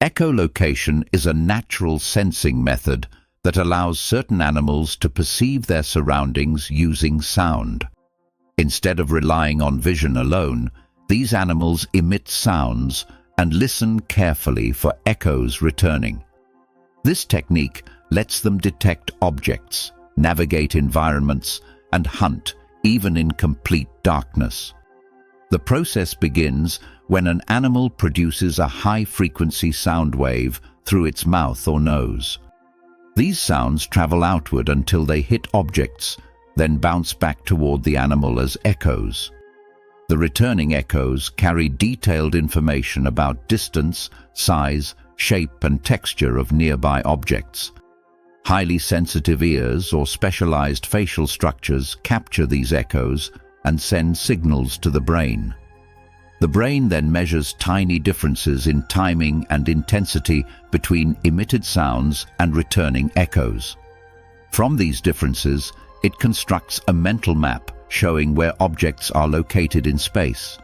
Echolocation is a natural sensing method that allows certain animals to perceive their surroundings using sound. Instead of relying on vision alone, these animals emit sounds and listen carefully for echoes returning. This technique lets them detect objects, navigate environments, and hunt even in complete darkness. The process begins when an animal produces a high-frequency sound wave through its mouth or nose. These sounds travel outward until they hit objects, then bounce back toward the animal as echoes. The returning echoes carry detailed information about distance, size, shape, and texture of nearby objects. Highly sensitive ears or specialized facial structures capture these echoes and send signals to the brain. The brain then measures tiny differences in timing and intensity between emitted sounds and returning echoes. From these differences, it constructs a mental map showing where objects are located in space.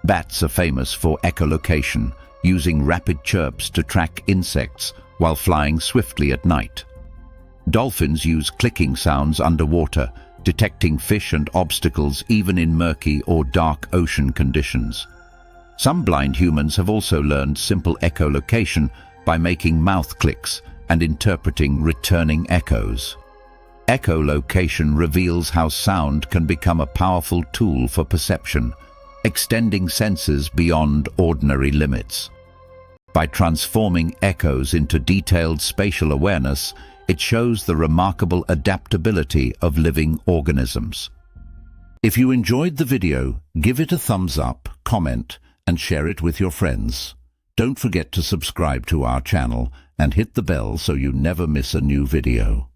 Bats are famous for echolocation, using rapid chirps to track insects while flying swiftly at night. Dolphins use clicking sounds underwater, detecting fish and obstacles even in murky or dark ocean conditions. Some blind humans have also learned simple echolocation by making mouth clicks and interpreting returning echoes. Echolocation reveals how sound can become a powerful tool for perception, extending senses beyond ordinary limits. By transforming echoes into detailed spatial awareness, it shows the remarkable adaptability of living organisms. If you enjoyed the video, give it a thumbs up, comment, and share it with your friends. Don't forget to subscribe to our channel and hit the bell so you never miss a new video.